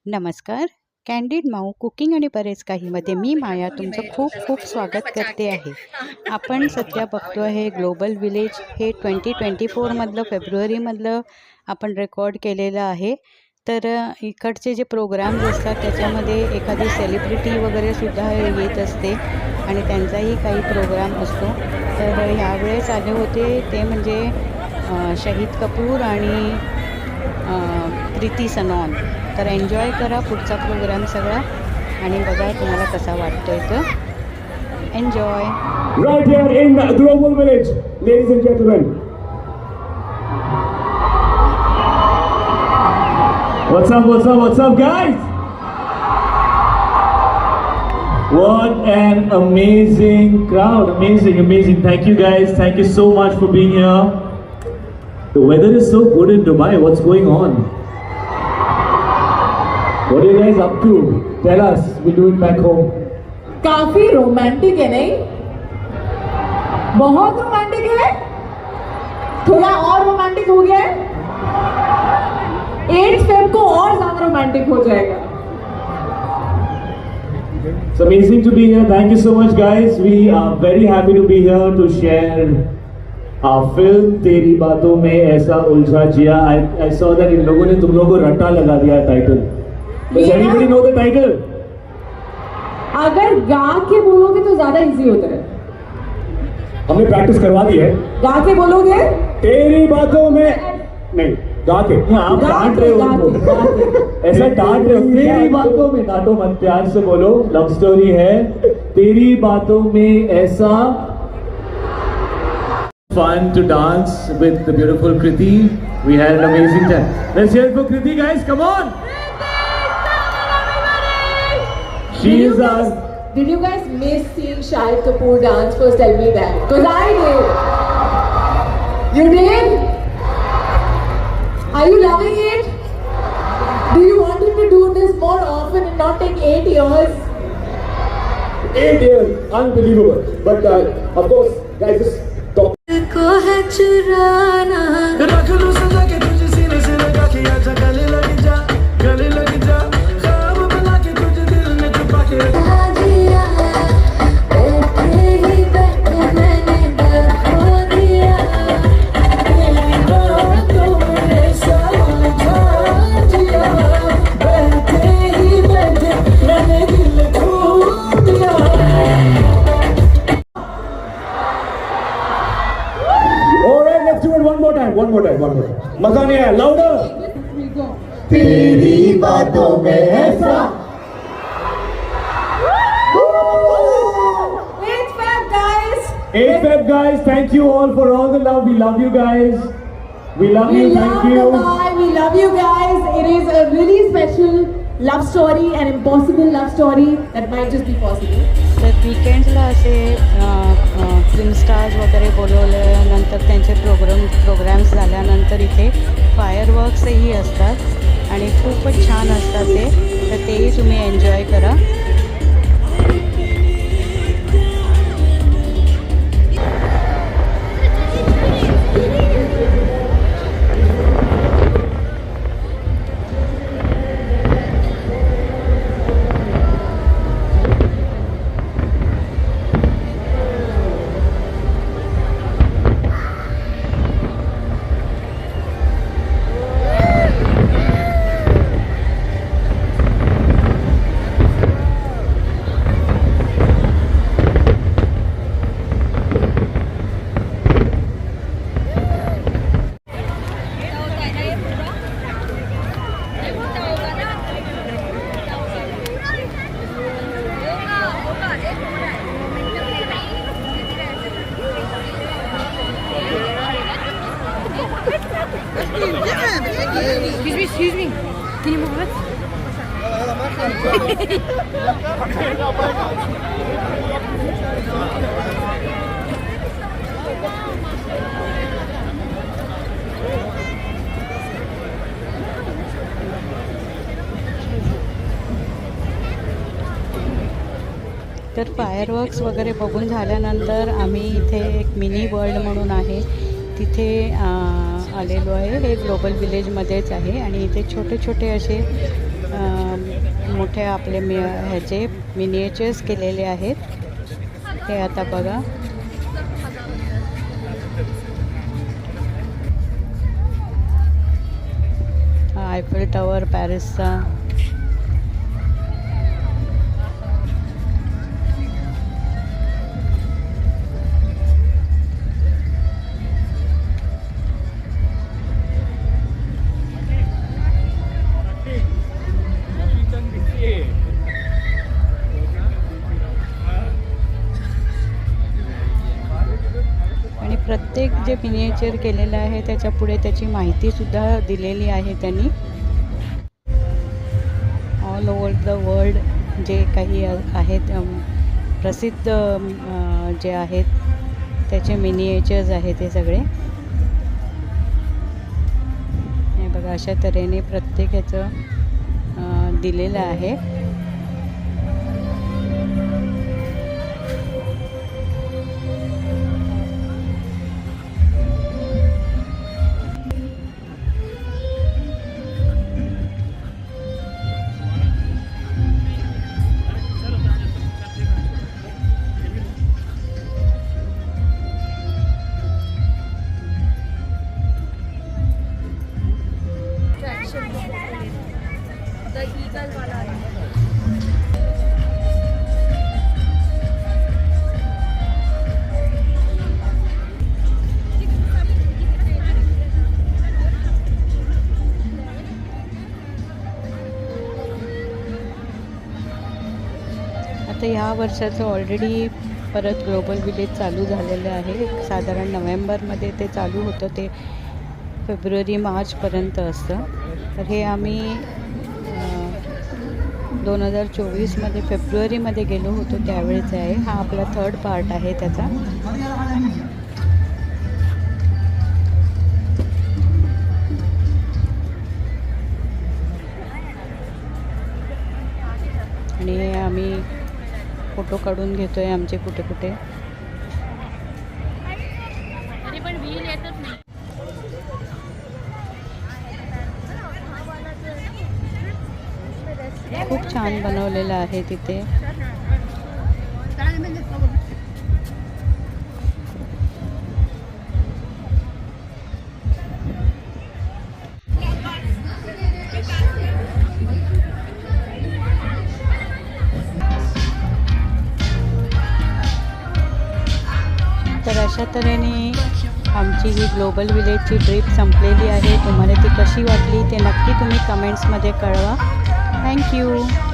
नमस्कार. कँडिड माऊ कुकिंग आणि बरेच काहीमध्ये मी माया तुमचं खूप खूप स्वागत करते आहे. आपण सध्या बघतो आहे ग्लोबल विलेज हे 2024मधलं फेब्रुवारीमधलं आपण रेकॉर्ड केलेलं आहे. तर इकडचे जे प्रोग्राम्स असतात त्याच्यामध्ये एखादी सेलिब्रिटी वगैरेसुद्धा येत असते आणि त्यांचाही काही प्रोग्राम असतो. तर ह्यावेळेस आले होते ते म्हणजे शाहिद कपूर आणि प्रीती सनॉन. तर एन्जॉय करा पुढचा प्रोग्राम सगळा आणि बघा तुम्हाला कसा वाटतोय तो. Enjoy. Right here in Global Village, ladies and gentlemen. What's up, what's up, what's up, guys? What an amazing crowd, amazing. Thank you guys, thank you so much for being here. The weather is so good in Dubai, what's going on? What are you guys up to? Tell us, we'll do it back home. Coffee romantic है नहीं? बहुत romantic है? थोड़ा और romantic हो गया है? 8 Feb को और ज्यादा रोमांटिक हो जाएगा. It's amazing to be here. Thank you so much, guys. We are very happy to be here to share our film तेरी बातों में ऐसा उलझा जिया. I saw that इन लोगों ने तुम लोगों को रट्टा लगा दिया title. Does anybody know the title? अगर गा के बोलोगे तो ज्यादा इजी होता है. हमने प्रैक्टिस करवा दी है. गा के बोलोगे? तेरी बातों में नहीं गा के. आप डांट रहे हो उनको. ऐसा डांट रहे हो. तेरी बातों में डांटो मत, प्यार से बोलो. लव स्टोरी है. तेरी बातों में ऐसा. Fun to dance with the beautiful Kriti. We had an amazing time. Let's hear it for Kriti, guys. Come on. She is our. Did you guys miss seeing Shahid Kapoor dance? First tell me that. Because I did. You did? Are you loving it? Do you want him to do this more often and not take 8 years? 8 years, unbelievable. But of course, guys, just talk. को है चुराना रख लूं सजा के तुझे सीने से लगा के आजा गले लग जा ख्वाब बना के तुझे दिल में छुपा के जिया बैठे ही बैठे मैंने डर खो दिया तेरी बातों में ऐसा उलझा जिया बैठे ही बैठे मैंने दिल खो दिया. All right, let's do it one more time. मजा नहीं आया. Louder. तेरी बातों में ऐसा. 8 Feb, guys. 8 Feb, guys. Thank you all for all the love. We love you guys. We love you. Thank you. We love you guys. It is a really special love story, an impossible love story that might just be possible. तर वीकेंड्सला असे film stars वगैरे बोलवल्यानंतर त्यांचे programs झाल्यानंतर इथे फायरवर्क्सही असतात आणि खूपच छान असतात ते. तर तेही तुम्ही एन्जॉय करा. Excuse me. Can you move it? तर फायरवर्क्स वगैरे बघून झाल्यानंतर आम्ही इथे एक मिनी वर्ल्ड म्हणून आहे तिथे आलेलो आहे. हे ग्लोबल विलेजमध्येच आहे आणि इथे छोटे छोटे असे मोठे आपले ह्याचे मिनिएचर्स केलेले आहेत ते आता बघा. आयफेल टॉवर पॅरिसचा. आणि प्रत्येक जे मिनिएचर केलेलं आहे त्याच्या पुढे त्याची माहितीसुद्धा दिलेली आहे त्यांनी. ऑल ओव्हर द वर्ल्ड जे काही आहेत प्रसिद्ध जे आहेत त्याचे मिनिएचर्स आहेत हे सगळे. हे बघा अशा तऱ्हेने प्रत्येक ह्याचं दिलेलं आहे. आता ह्या वर्षाचं ऑलरेडी परत ग्लोबल विलेज चालू झालेलं आहे. साधारण नोव्हेंबरमध्ये ते चालू होतं, ते फेब्रुवारी मार्चपर्यंत असतं. तर हे आम्ही 2024मध्ये फेब्रुवारीमध्ये गेलो होतो त्यावेळेचा आहे. हा आपला 3rd पार्ट आहे त्याचा. आणि आम्ही फोटो काढून घेतोय आमचे कुठे कुठे. खूप छान बनवलेलं आहे तिथे. तर अशा तऱ्हेने आमची ही ग्लोबल विलेजची ट्रिप संपलेली आहे. तुम्हाला ती कशी वाटली ते नक्की तुम्ही कमेंट्समध्ये कळवा. थँक्यू.